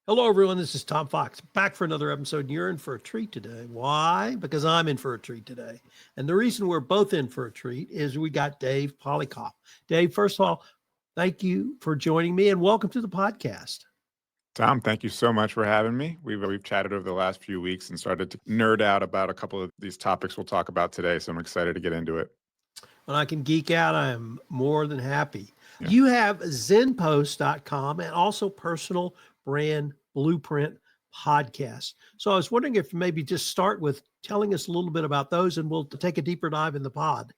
Hello, everyone. This is Tom Fox back for another episode. And you're in for a treat today. Why? Because I'm in for a treat today. And the reason we're both in for a treat is we got Dave Polykoff. Dave, first of all, thank you for joining me and welcome to the podcast. Tom, thank you so much for having me. We've chatted over the last few weeks and started to nerd out about a couple of these topics we'll talk about today. So I'm excited to get into it. When I can geek out, I am more than happy. Yeah. You have Zenpost.com and also Personal Brand Blueprint podcast. So I was wondering if maybe just start with telling us a little bit about those and we'll take a deeper dive in the pod.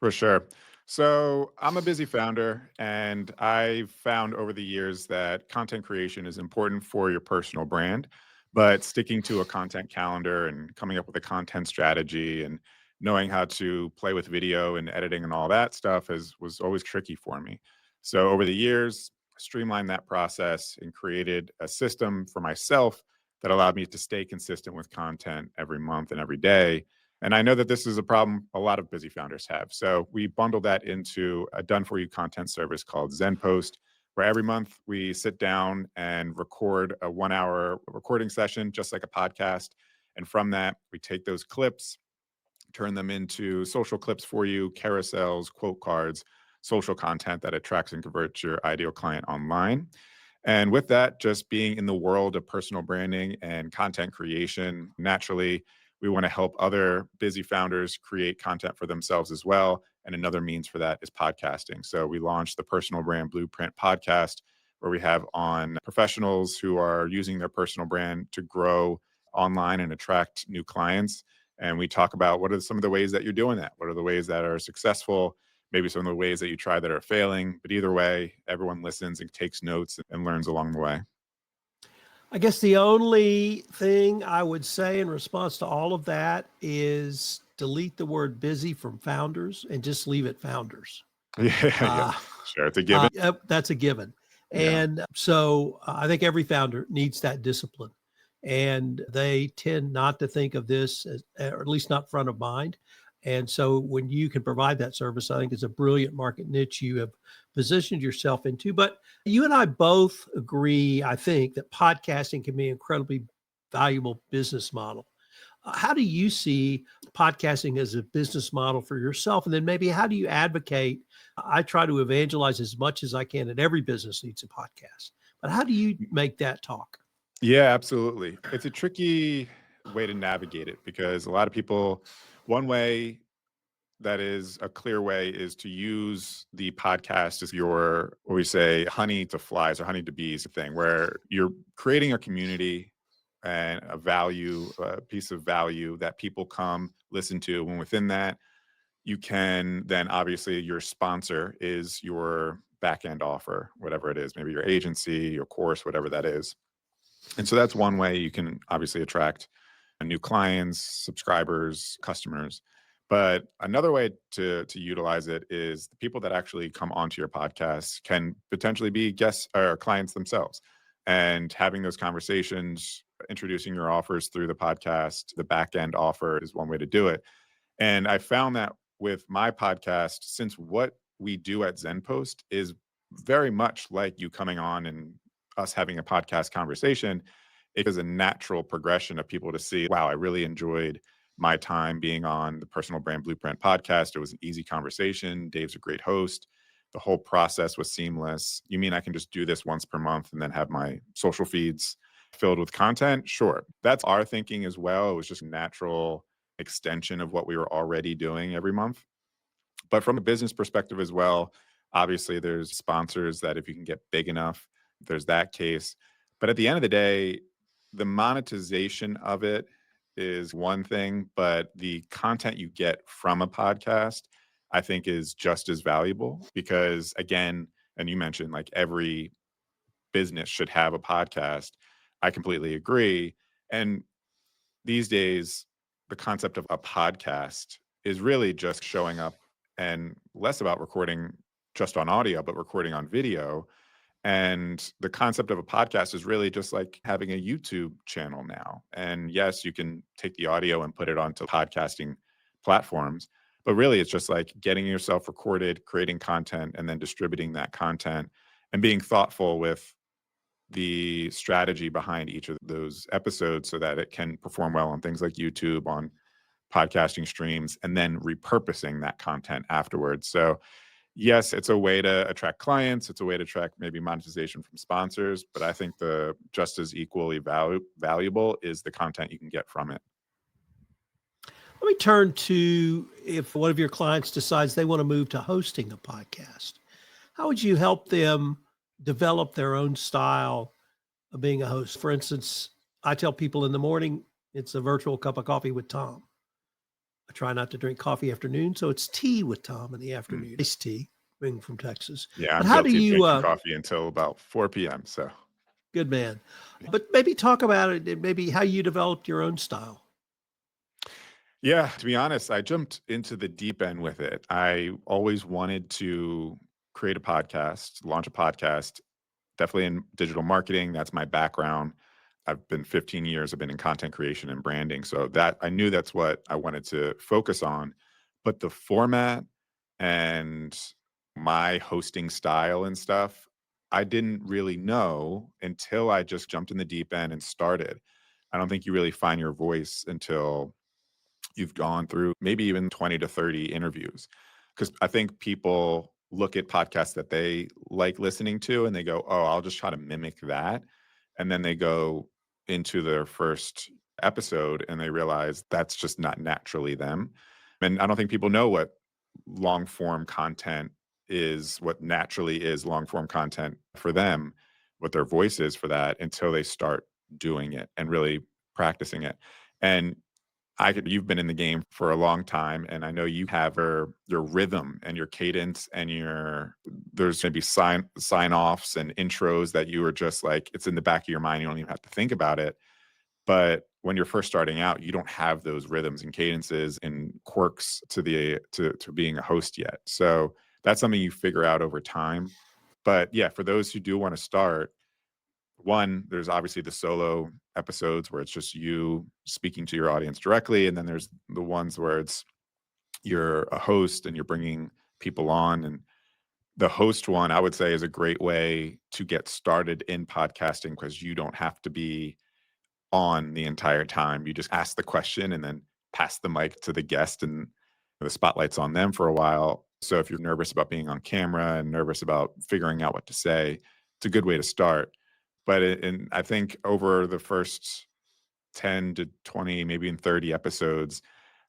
For sure. So I'm a busy founder, and I've found over the years that content creation is important for your personal brand, but sticking to a content calendar and coming up with a content strategy and knowing how to play with video and editing and all that stuff was always tricky for me. So over the years, I streamlined that process and created a system for myself that allowed me to stay consistent with content every month and every day. And I know that this is a problem a lot of busy founders have. So we bundle that into a done for you content service called Zenpost, where every month we sit down and record a 1 hour recording session, just like a podcast. And from that, we take those clips, turn them into social clips for you, carousels, quote cards, social content that attracts and converts your ideal client online. And with that, just being in the world of personal branding and content creation, naturally, we want to help other busy founders create content for themselves as well. And another means for that is podcasting. So we launched the Personal Brand Blueprint podcast, where we have on professionals who are using their personal brand to grow online and attract new clients. And we talk about what are some of the ways that you're doing that? What are the ways that are successful? Maybe some of the ways that you try that are failing. But either way, everyone listens and takes notes and learns along the way. I guess the only thing I would say in response to all of that is delete the word busy from founders and just leave it founders. Yeah, sure. It's a given. Yep, that's a given. Yeah. And so I think every founder needs that discipline. And they tend not to think of this as, or at least not front of mind. And so when you can provide that service, I think it's a brilliant market niche you have positioned yourself into. But you and I both agree, I think, that podcasting can be an incredibly valuable business model. How do you see podcasting as a business model for yourself? And then maybe how do you advocate? I try to evangelize as much as I can, and every business needs a podcast. But how do you make that talk? Yeah, absolutely. It's a tricky way to navigate it because a lot of people, one way that is a clear way is to use the podcast as your, what we say, honey to flies or honey to bees thing, where you're creating a community and a piece of value that people come listen to. And within that, you can then obviously your sponsor is your back end offer, whatever it is, maybe your agency, your course, whatever that is. And so that's one way you can obviously attract new clients, subscribers, customers. But another way to utilize it is the people that actually come onto your podcast can potentially be guests or clients themselves. And having those conversations, introducing your offers through the podcast, the back end offer is one way to do it. And I found that with my podcast, since what we do at Zenpost is very much like you coming on and us having a podcast conversation, it is a natural progression of people to see, wow, I really enjoyed my time being on the Personal Brand Blueprint podcast. It was an easy conversation. Dave's a great host. The whole process was seamless. You mean I can just do this once per month and then have my social feeds filled with content? Sure. That's our thinking as well. It was just a natural extension of what we were already doing every month. But from a business perspective as well, obviously there's sponsors that if you can get big enough, there's that case. But at the end of the day, the monetization of it is one thing, but the content you get from a podcast, I think is just as valuable because again, and you mentioned like every business should have a podcast. I completely agree. And these days, the concept of a podcast is really just showing up and less about recording just on audio, but recording on video. And the concept of a podcast is really just like having a YouTube channel now. And yes, you can take the audio and put it onto podcasting platforms, but really it's just like getting yourself recorded, creating content, and then distributing that content and being thoughtful with the strategy behind each of those episodes so that it can perform well on things like YouTube, on podcasting streams, and then repurposing that content afterwards. So yes, it's a way to attract clients. It's a way to attract maybe monetization from sponsors, but I think the just as equally valuable is the content you can get from it. Let me turn to if one of your clients decides they want to move to hosting a podcast. How would you help them develop their own style of being a host? For instance, I tell people in the morning, it's a virtual cup of coffee with Tom. I try not to drink coffee afternoon, so it's tea with Tom in the afternoon. Iced tea, being from Texas. Yeah, But I'm how do guilty of you, drinking coffee until about 4 p.m. So good man, but maybe talk about it and maybe how you developed your own style. yeah, to be honest, I jumped into the deep end with it. I always wanted to create a podcast, launch a podcast, definitely in digital marketing. That's my background. I've been 15 years, I've been in content creation and branding. So that I knew that's what I wanted to focus on. But the format and my hosting style and stuff, I didn't really know until I just jumped in the deep end and started. I don't think you really find your voice until you've gone through maybe even 20 to 30 interviews. Because I think people look at podcasts that they like listening to and they go, oh, I'll just try to mimic that. And then they go into their first episode and they realize that's just not naturally them. And I don't think people know what long form content is, what naturally is long form content for them, what their voice is for that until they start doing it and really practicing it. And you've been in the game for a long time, and I know you have your rhythm and your cadence and there's maybe sign offs and intros that you are just like, it's in the back of your mind. You don't even have to think about it. But when you're first starting out, you don't have those rhythms and cadences and quirks to being a host yet. So that's something you figure out over time. But yeah, for those who do want to start, one, there's obviously the solo episodes where it's just you speaking to your audience directly. And then there's the ones where you're a host and you're bringing people on. And the host one, I would say, is a great way to get started in podcasting because you don't have to be on the entire time. You just ask the question and then pass the mic to the guest and the spotlight's on them for a while. So if you're nervous about being on camera and nervous about figuring out what to say, it's a good way to start. But I think over the first 10 to 20, maybe in 30 episodes,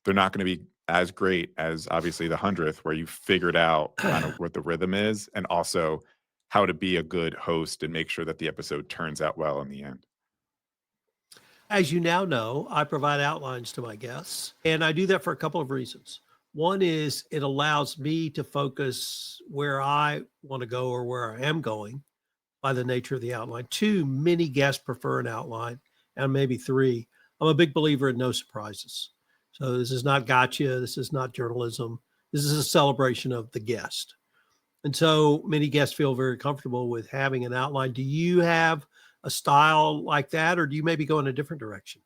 they're not going to be as great as obviously the 100th, where you figured out kind of what the rhythm is and also how to be a good host and make sure that the episode turns out well in the end. As you now know, I provide outlines to my guests, and I do that for a couple of reasons. One is it allows me to focus where I want to go or where I am going by the nature of the outline. Two, many guests prefer an outline, and maybe three, I'm a big believer in no surprises. So this is not gotcha. This is not journalism. This is a celebration of the guest. And so many guests feel very comfortable with having an outline. Do you have a style like that, or do you maybe go in a different direction?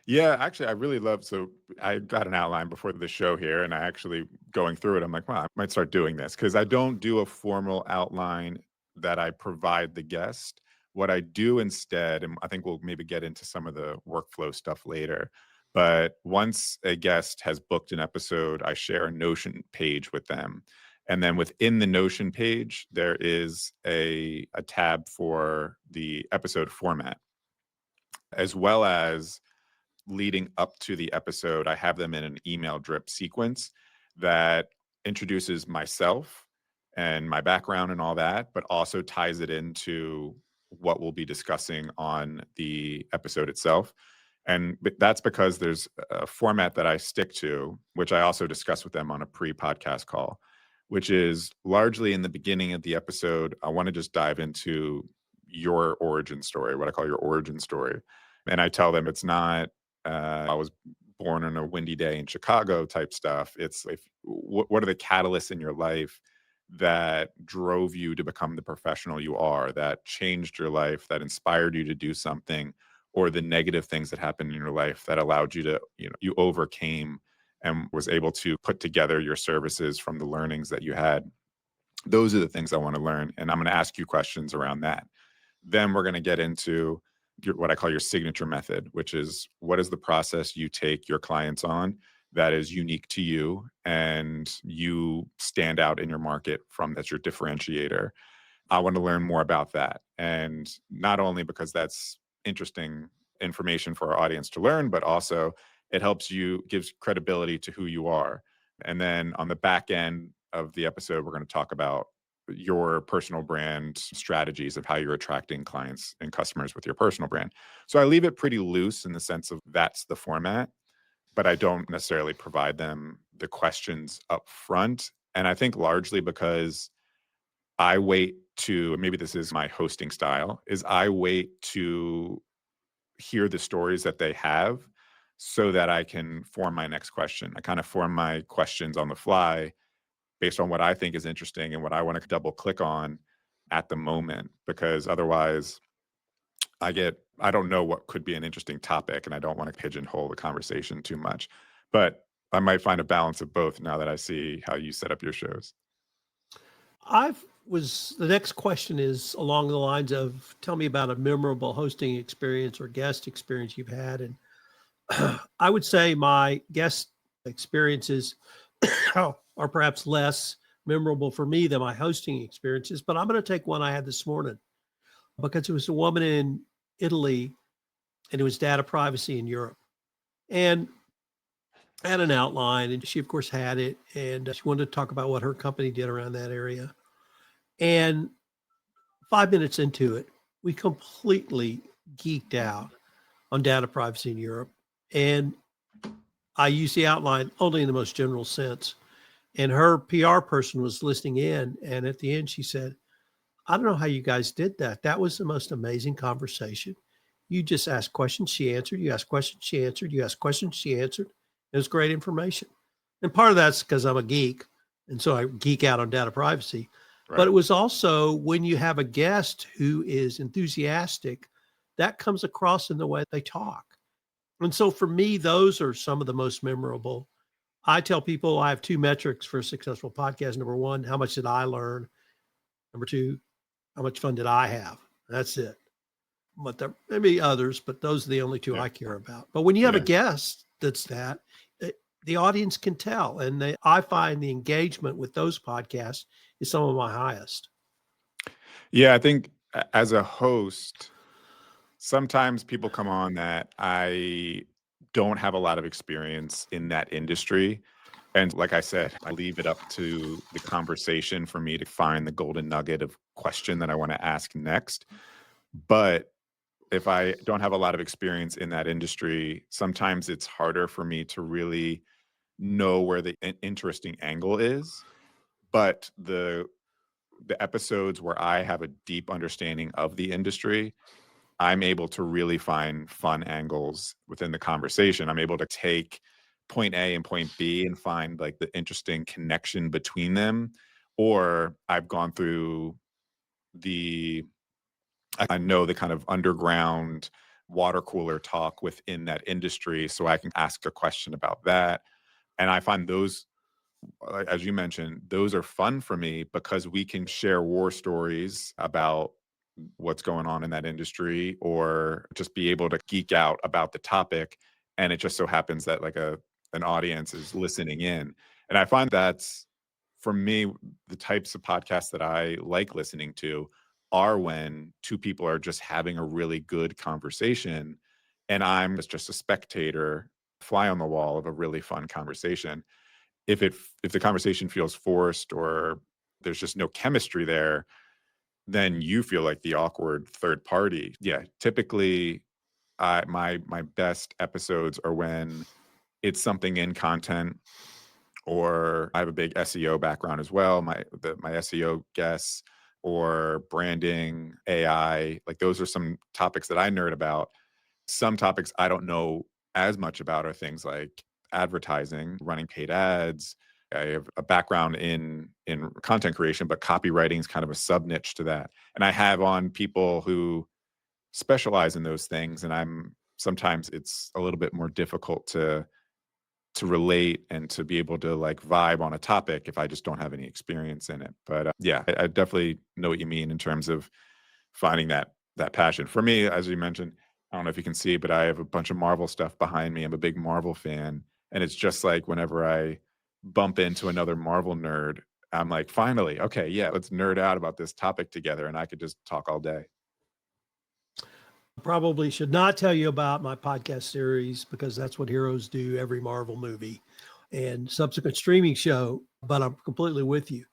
Yeah, actually, I really love. So I got an outline before the show here, and I actually going through it. I'm like, wow, I might start doing this because I don't do a formal outline that I provide the guest. What I do instead, and I think we'll maybe get into some of the workflow stuff later. But once a guest has booked an episode, I share a Notion page with them. And then within the Notion page, there is a tab for the episode format, as well as leading up to the episode, I have them in an email drip sequence that introduces myself and my background and all that, but also ties it into what we'll be discussing on the episode itself. And that's because there's a format that I stick to, which I also discuss with them on a pre-podcast call, which is largely in the beginning of the episode. I want to just dive into your origin story, what I call your origin story. And I tell them it's not I was born on a windy day in Chicago type stuff. It's like, what are the catalysts in your life that drove you to become the professional you are, that changed your life, that inspired you to do something, or the negative things that happened in your life that allowed you to, you overcame and was able to put together your services from the learnings that you had. Those are the things I want to learn. And I'm going to ask you questions around that. Then we're going to get into what I call your signature method, which is what is the process you take your clients on that is unique to you and you stand out in your market from, that's your differentiator. I want to learn more about that. And not only because that's interesting information for our audience to learn, but also it helps you, gives credibility to who you are. And then on the back end of the episode, we're going to talk about your personal brand strategies of how you're attracting clients and customers with your personal brand. So I leave it pretty loose in the sense of that's the format, but I don't necessarily provide them the questions up front. And I think largely because I wait to, maybe this is my hosting style, is I wait to hear the stories that they have so that I can form my next question. I kind of form my questions on the fly based on what I think is interesting and what I want to double click on at the moment, because otherwise I don't know what could be an interesting topic and I don't want to pigeonhole the conversation too much. But I might find a balance of both now that I see how you set up your shows. The next question is along the lines of, tell me about a memorable hosting experience or guest experience you've had. And I would say my guest experiences are perhaps less memorable for me than my hosting experiences, but I'm going to take one I had this morning because it was a woman in Italy and it was data privacy in Europe. And I had an outline and she of course had it. And she wanted to talk about what her company did around that area. And 5 minutes into it, we completely geeked out on data privacy in Europe. And I used the outline only in the most general sense. And her PR person was listening in. And at the end, she said, I don't know how you guys did that. That was the most amazing conversation. You just asked questions, she answered. You asked questions, she answered. You asked questions, she answered. It was great information. And part of that's because I'm a geek. And so I geek out on data privacy. Right. But it was also when you have a guest who is enthusiastic, that comes across in the way they talk. And so for me, those are some of the most memorable. I tell people I have two metrics for a successful podcast. Number one, how much did I learn? Number two, how much fun did I have? That's it. But there may be others, but those are the only two I care about. But when you have a guest that's the audience can tell. And I find the engagement with those podcasts is some of my highest. Yeah, I think as a host, sometimes people come on that I don't have a lot of experience in that industry. And like I said, I leave it up to the conversation for me to find the golden nugget of question that I want to ask next. But if I don't have a lot of experience in that industry, sometimes it's harder for me to really know where the interesting angle is. But the episodes where I have a deep understanding of the industry, I'm able to really find fun angles within the conversation. I'm able to take point A and point B and find like the interesting connection between them. Or I've gone through I know the kind of underground water cooler talk within that industry, so I can ask a question about that. And I find those, as you mentioned, those are fun for me because we can share war stories about what's going on in that industry or just be able to geek out about the topic. And it just so happens that like an audience is listening in. And I find that's, for me, the types of podcasts that I like listening to are when two people are just having a really good conversation and I'm just a spectator, fly on the wall of a really fun conversation. If the conversation feels forced or there's just no chemistry there, then you feel like the awkward third party. Yeah, typically my best episodes are when it's something in content, or I have a big SEO background as well. My SEO guests or branding, AI, like those are some topics that I nerd about. Some topics I don't know as much about are things like advertising, running paid ads. I have a background in content creation, but copywriting is kind of a sub niche to that. And I have on people who specialize in those things, and sometimes it's a little bit more difficult to relate and to be able to like vibe on a topic if I just don't have any experience in it. But yeah, I definitely know what you mean in terms of finding that that passion. For me, as you mentioned, I don't know if you can see, but I have a bunch of Marvel stuff behind me. I'm a big Marvel fan. And it's just like whenever I bump into another Marvel nerd, I'm like, finally, okay, yeah, let's nerd out about this topic together. And I could just talk all day. Probably should not tell you about my podcast series because that's what heroes do every Marvel movie and subsequent streaming show, but I'm completely with you.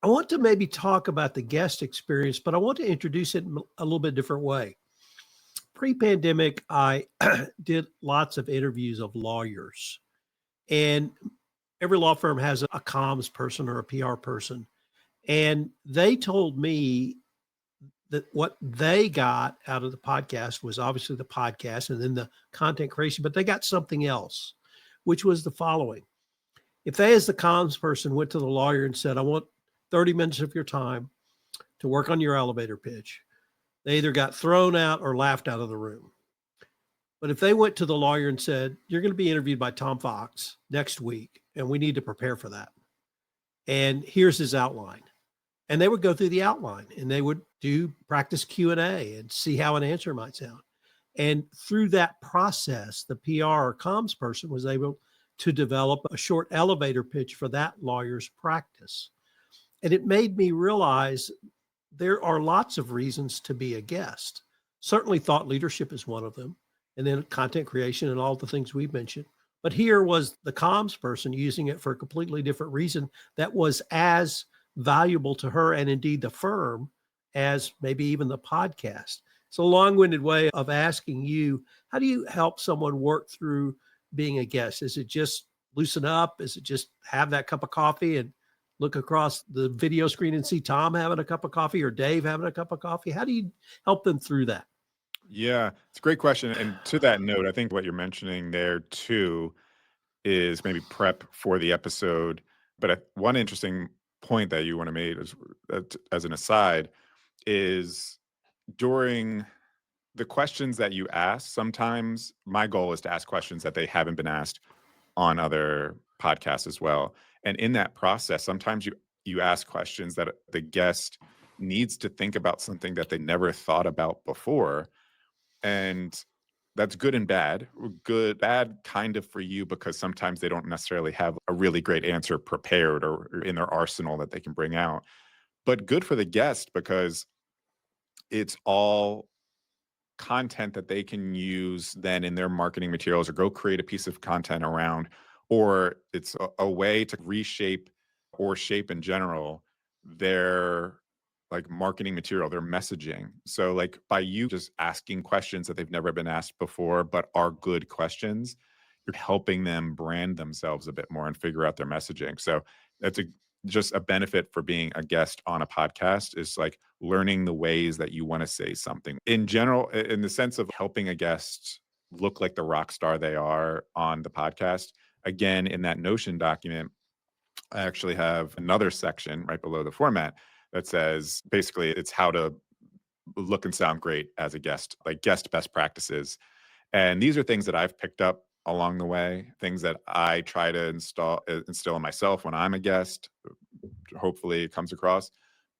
I want to maybe talk about the guest experience, but I want to introduce it in a little bit different way. Pre-pandemic, I did lots of interviews of lawyers, and every law firm has a comms person or a PR person. And they told me that what they got out of the podcast was obviously the podcast and then the content creation, but they got something else, which was the following. If they, as the comms person, went to the lawyer and said, I want 30 minutes of your time to work on your elevator pitch, they either got thrown out or laughed out of the room. But if they went to the lawyer and said, you're going to be interviewed by Tom Fox next week, and we need to prepare for that, and here's his outline, and they would go through the outline and they would do practice Q&A and see how an answer might sound. And through that process, the PR or comms person was able to develop a short elevator pitch for that lawyer's practice. And it made me realize there are lots of reasons to be a guest. Certainly thought leadership is one of them, and then content creation and all the things we've mentioned. But here was the comms person using it for a completely different reason that was as valuable to her and indeed the firm as maybe even the podcast. It's a long-winded way of asking you, how do you help someone work through being a guest? Is it just loosen up? Is it just have that cup of coffee and look across the video screen and see Tom having a cup of coffee or Dave having a cup of coffee? How do you help them through that? Yeah, it's a great question. And to that note, I think what you're mentioning there too is maybe prep for the episode. But one interesting point that you want to make as an aside is during the questions that you ask, sometimes my goal is to ask questions that they haven't been asked on other podcasts as well. And in that process, sometimes you ask questions that the guest needs to think about something that they never thought about before. And that's good and bad. Good, bad kind of for you because sometimes they don't necessarily have a really great answer prepared or in their arsenal that they can bring out. But good for the guest because it's all content that they can use then in their marketing materials or go create a piece of content around, or it's a way to reshape or shape in general their like marketing material, their messaging. So like by you just asking questions that they've never been asked before, but are good questions, you're helping them brand themselves a bit more and figure out their messaging. So that's just a benefit for being a guest on a podcast is like learning the ways that you want to say something in general, in the sense of helping a guest look like the rock star they are on the podcast. Again, in that Notion document, I actually have another section right below the format that says basically it's how to look and sound great as a guest, like guest best practices. And these are things that I've picked up along the way, things that I try to instill in myself when I'm a guest. Hopefully it comes across.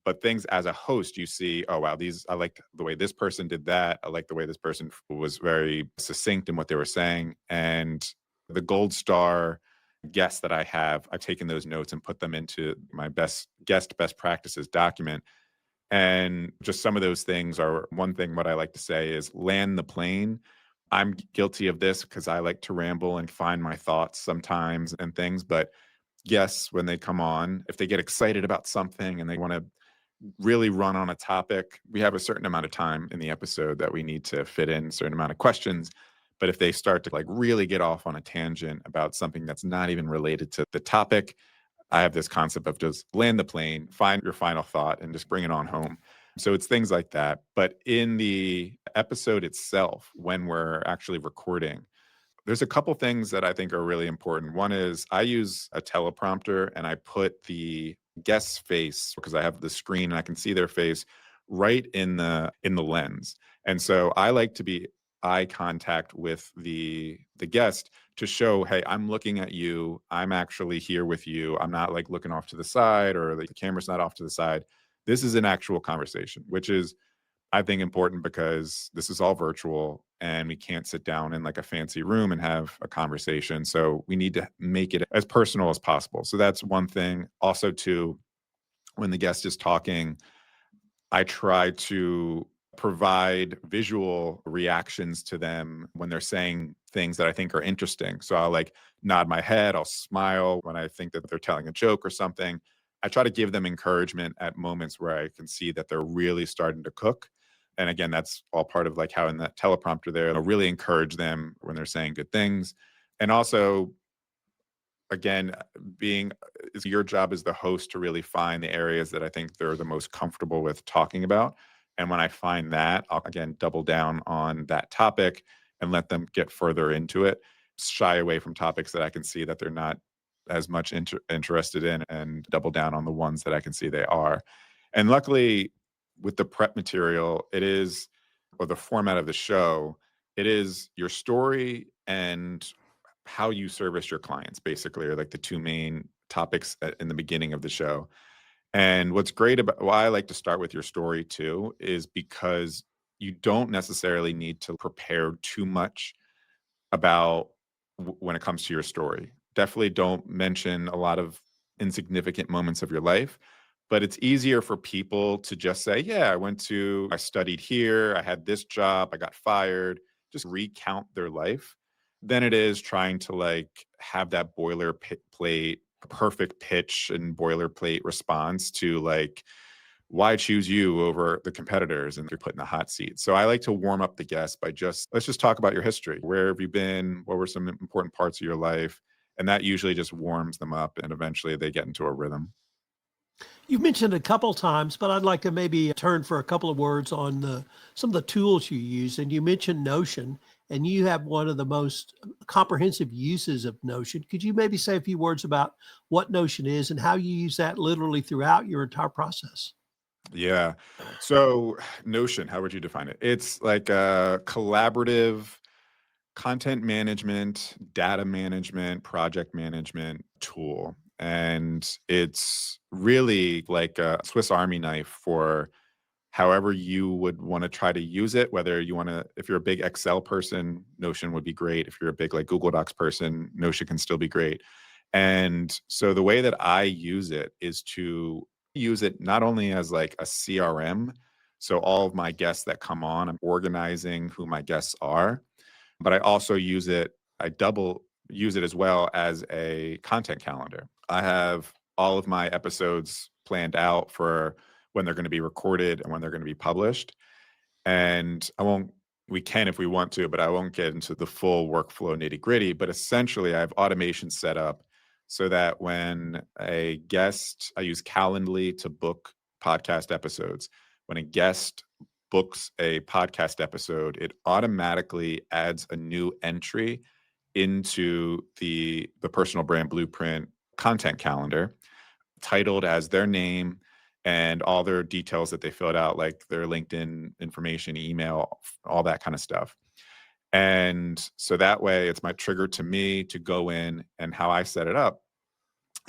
But things as a host, you see, oh, wow, I like the way this person did that. I like the way this person was very succinct in what they were saying. And the gold star guests that I have, I've taken those notes and put them into my best practices document. And just some of those things are one thing. What I like to say is land the plane. I'm guilty of this because I like to ramble and find my thoughts sometimes and things. But guests, when they come on, if they get excited about something and they want to really run on a topic, we have a certain amount of time in the episode that we need to fit in a certain amount of questions. But if they start to like really get off on a tangent about something that's not even related to the topic, I have this concept of just land the plane, find your final thought, and just bring it on home. So it's things like that. But in the episode itself, when we're actually recording, there's a couple things that I think are really important. One is I use a teleprompter and I put the guest's face, because I have the screen and I can see their face right in the lens. And so I like to be eye contact with the guest to show, hey, I'm looking at you. I'm actually here with you. I'm not like looking off to the side or like the camera's not off to the side. This is an actual conversation, which is I think important because this is all virtual and we can't sit down in like a fancy room and have a conversation. So we need to make it as personal as possible. So that's one thing. Also, too, when the guest is talking, I try to provide visual reactions to them when they're saying things that I think are interesting. So I'll like nod my head, I'll smile when I think that they're telling a joke or something. I try to give them encouragement at moments where I can see that they're really starting to cook. And again, that's all part of like how in that teleprompter there, I'll really encourage them when they're saying good things. And also, again, being is your job as the host to really find the areas that I think they're the most comfortable with talking about. And when I find that, I'll again double down on that topic and let them get further into it, shy away from topics that I can see that they're not as much interested in, and double down on the ones that I can see they are. And luckily, with the prep material, it is, or the format of the show, it is your story and how you service your clients, basically, are like the two main topics in the beginning of the show. And what's great about why I like to start with your story too is because you don't necessarily need to prepare too much about when it comes to your story. Definitely don't mention a lot of insignificant moments of your life, but it's easier for people to just say, yeah, I studied here, I had this job, I got fired, just recount their life, than it is trying to like have that boilerplate, perfect pitch and boilerplate response to like, why choose you over the competitors, and you're put in the hot seat. So I like to warm up the guests by let's just talk about your history. Where have you been? What were some important parts of your life? And that usually just warms them up, and eventually they get into a rhythm. You've mentioned a couple times, but I'd like to maybe turn for a couple of words on some of the tools you use. And you mentioned Notion, and you have one of the most comprehensive uses of Notion. Could you maybe say a few words about what Notion is and how you use that literally throughout your entire process? Yeah. So Notion, how would you define it? It's like a collaborative content management, data management, project management tool. And it's really like a Swiss Army knife for however you would want to try to use it. Whether you want to, if you're a big Excel person, Notion would be great. If you're a big like Google Docs person, Notion can still be great. And so the way that I use it is to use it not only as like a CRM. So all of my guests that come on, I'm organizing who my guests are, but I also I double use it as well as a content calendar. I have all of my episodes planned out for when they're going to be recorded and when they're going to be published. And we can if we want to, but I won't get into the full workflow nitty gritty. But essentially, I have automation set up so that when I use Calendly to book podcast episodes. When a guest books a podcast episode, it automatically adds a new entry into the personal brand blueprint content calendar, titled as their name and all their details that they filled out, like their LinkedIn information, email, all that kind of stuff. And so that way it's my trigger to me to go in, and how I set it up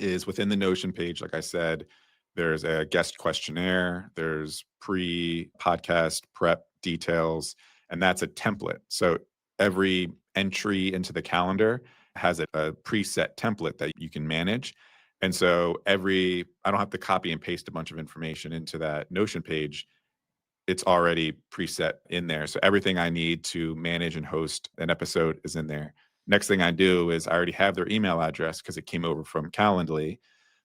is within the Notion page. Like I said, there's a guest questionnaire, there's pre-podcast prep details, and that's a template. So every entry into the calendar has a preset template that you can manage. And so I don't have to copy and paste a bunch of information into that Notion page. It's already preset in there. So everything I need to manage and host an episode is in there. Next thing I do is I already have their email address because it came over from Calendly.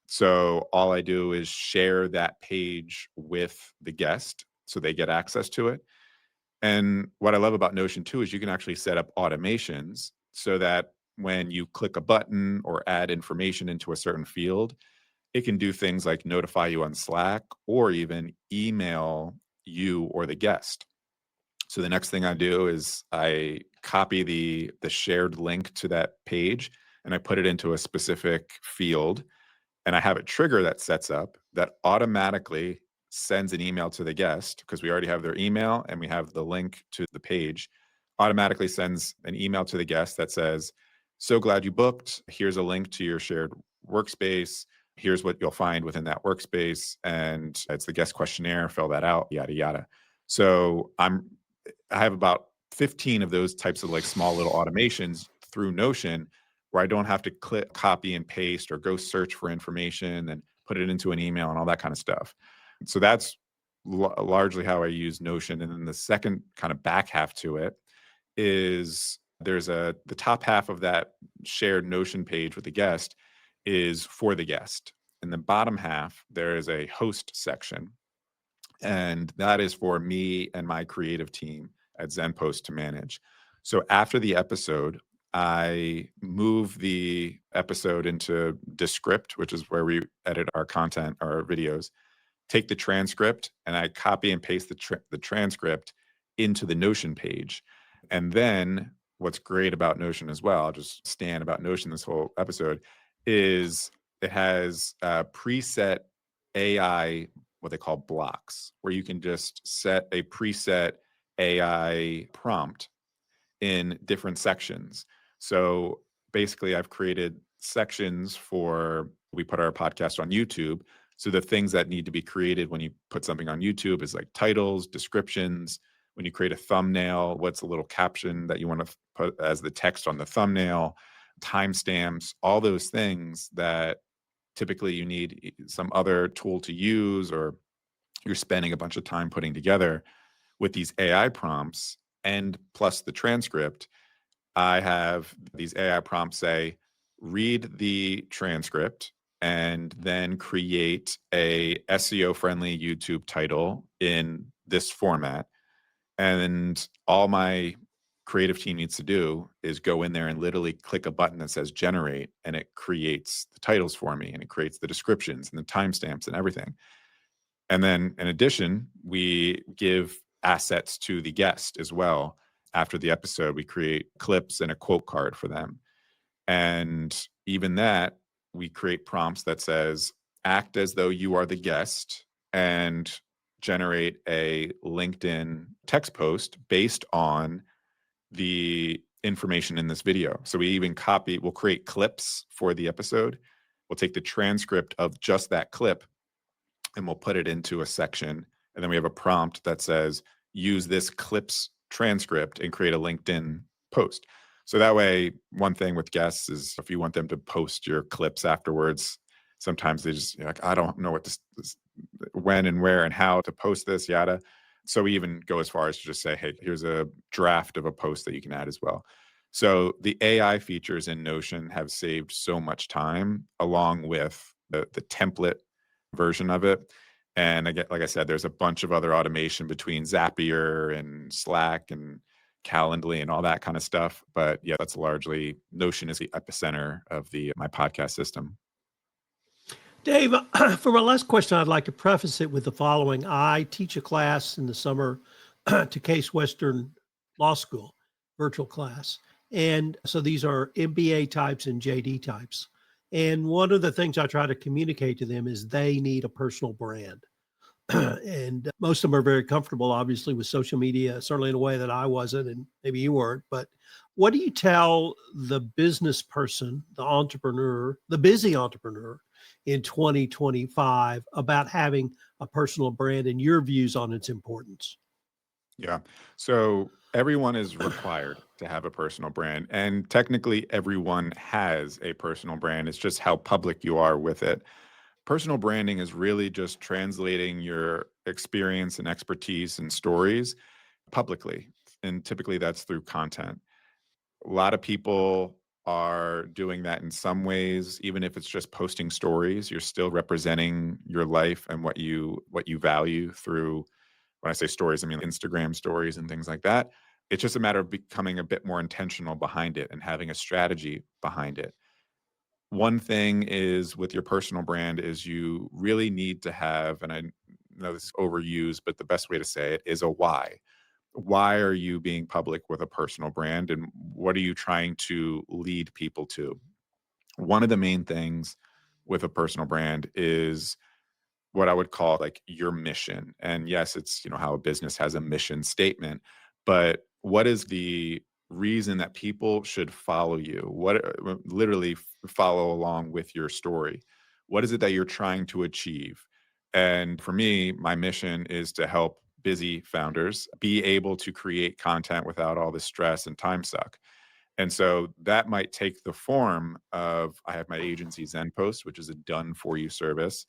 So all I do is share that page with the guest so they get access to it. And what I love about Notion too is you can actually set up automations so that when you click a button or add information into a certain field, it can do things like notify you on Slack or even email you or the guest. So the next thing I do is I copy the shared link to that page and I put it into a specific field, and I have a trigger that sets up that automatically sends an email to the guest, because we already have their email and we have the link to the page. Automatically sends an email to the guest that says, so glad you booked. Here's a link to your shared workspace. Here's what you'll find within that workspace. And it's the guest questionnaire, fill that out, yada, yada. So I have about 15 of those types of like small little automations through Notion where I don't have to click copy and paste or go search for information and put it into an email and all that kind of stuff. So that's largely how I use Notion. And then the second kind of back half to it is the top half of that shared Notion page with the guest is for the guest. In the bottom half, there is a host section, and that is for me and my creative team at Zenpost to manage. So after the episode, I move the episode into Descript, which is where we edit our content, our videos, take the transcript, and I copy and paste the transcript into the Notion page. And then what's great about Notion as well, I'll just stand about Notion this whole episode, is it has preset AI, what they call blocks, where you can just set a preset AI prompt in different sections. So basically, I've created sections we put our podcast on YouTube. So the things that need to be created when you put something on YouTube is like titles, descriptions. When you create a thumbnail, what's a little caption that you want to put as the text on the thumbnail, timestamps, all those things that typically you need some other tool to use, or you're spending a bunch of time putting together. With these AI prompts and plus the transcript, I have these AI prompts say, read the transcript and then create a SEO friendly YouTube title in this format. And all my creative team needs to do is go in there and literally click a button that says generate, and it creates the titles for me, and it creates the descriptions and the timestamps and everything. And then in addition, we give assets to the guest as well. After the episode, we create clips and a quote card for them. And even that, we create prompts that says, act as though you are the guest and generate a LinkedIn text post based on the information in this video. So we'll create clips for the episode. We'll take the transcript of just that clip and we'll put it into a section. And then we have a prompt that says, use this clips transcript and create a LinkedIn post. So that way, one thing with guests is if you want them to post your clips afterwards, sometimes they just, like, I don't know what when and where and how to post this, yada. So we even go as far as to just say, hey, here's a draft of a post that you can add as well. So the AI features in Notion have saved so much time, along with the template version of it. And again, like I said, there's a bunch of other automation between Zapier and Slack and Calendly and all that kind of stuff. But yeah, that's largely Notion is the epicenter of my podcast system. Dave, for my last question, I'd like to preface it with the following. I teach a class in the summer to Case Western Law School, virtual class. And so these are MBA types and JD types. And one of the things I try to communicate to them is they need a personal brand. And most of them are very comfortable, obviously, with social media, certainly in a way that I wasn't, and maybe you weren't. But what do you tell the business person, the entrepreneur, the busy entrepreneur in 2025 about having a personal brand and your views on its importance? Yeah. So everyone is required to have a personal brand, and technically everyone has a personal brand. It's just how public you are with it. Personal branding is really just translating your experience and expertise and stories publicly. And typically that's through content. A lot of people are doing that in some ways. Even if it's just posting stories, you're still representing your life and what you value through, when I say stories, I mean Instagram stories and things like that. It's just a matter of becoming a bit more intentional behind it and having a strategy behind it. One thing is with your personal brand is you really need to have, and I know this is overused, but the best way to say it is a why. Why are you being public with a personal brand, and what are you trying to lead people to? One of the main things with a personal brand is what I would call like your mission. And yes, it's, how a business has a mission statement, but what is the reason that people should follow you? Literally follow along with your story? What is it that you're trying to achieve? And for me, my mission is to help busy founders be able to create content without all the stress and time suck. And so that might take the form of, I have my agency Zenpost, which is a done for you service.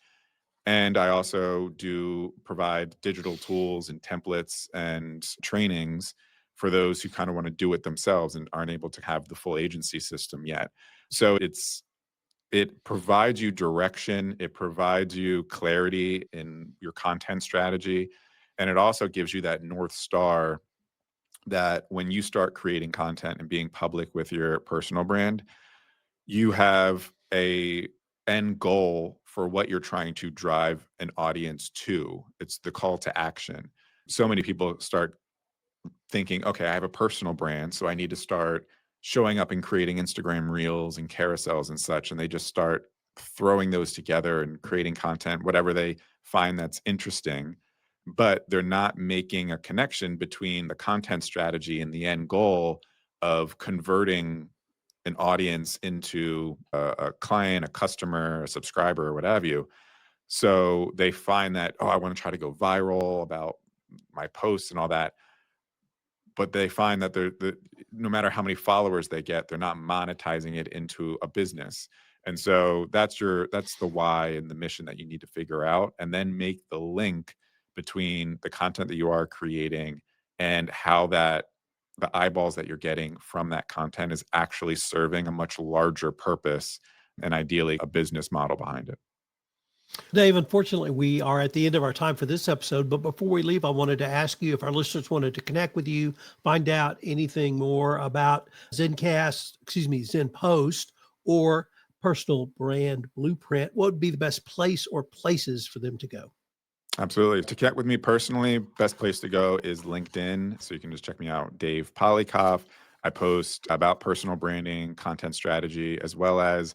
And I also do provide digital tools and templates and trainings for those who kind of want to do it themselves and aren't able to have the full agency system yet. So it provides you direction, it provides you clarity in your content strategy, and it also gives you that North Star that when you start creating content and being public with your personal brand, you have a end goal for what you're trying to drive an audience to. It's the call to action. So many people start thinking, okay, I have a personal brand, so I need to start showing up and creating Instagram reels and carousels and such. And they just start throwing those together and creating content, whatever they find that's interesting. But they're not making a connection between the content strategy and the end goal of converting an audience into a client, a customer, a subscriber, or what have you. So they find that, oh, I want to try to go viral about my posts and all that, but they find that no matter how many followers they get, they're not monetizing it into a business. And so that's the why and the mission that you need to figure out, and then make the link between the content that you are creating and how the eyeballs that you're getting from that content is actually serving a much larger purpose, and ideally a business model behind it. Dave, unfortunately, we are at the end of our time for this episode. But before we leave, I wanted to ask you if our listeners wanted to connect with you, find out anything more about Zenpost or Personal Brand Blueprint, what would be the best place or places for them to go? Absolutely. To connect with me personally, best place to go is LinkedIn. So you can just check me out, Dave Polykoff. I post about personal branding, content strategy, as well as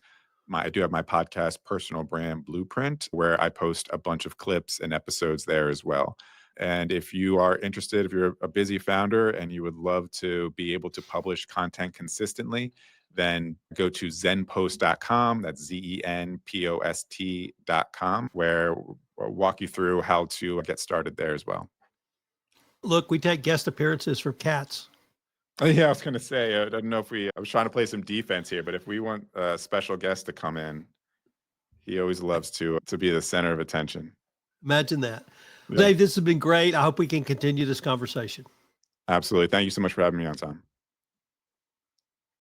I do have my podcast, Personal Brand Blueprint, where I post a bunch of clips and episodes there as well. And if you are interested, if you're a busy founder and you would love to be able to publish content consistently, then go to zenpost.com. That's Zenpost.com, where we'll walk you through how to get started there as well. Look, we take guest appearances from cats. Oh, yeah, I was going to say, I don't know if I was trying to play some defense here, but if we want a special guest to come in, he always loves to be the center of attention. Imagine that. Yeah. Dave, this has been great. I hope we can continue this conversation. Absolutely. Thank you so much for having me on, Tom.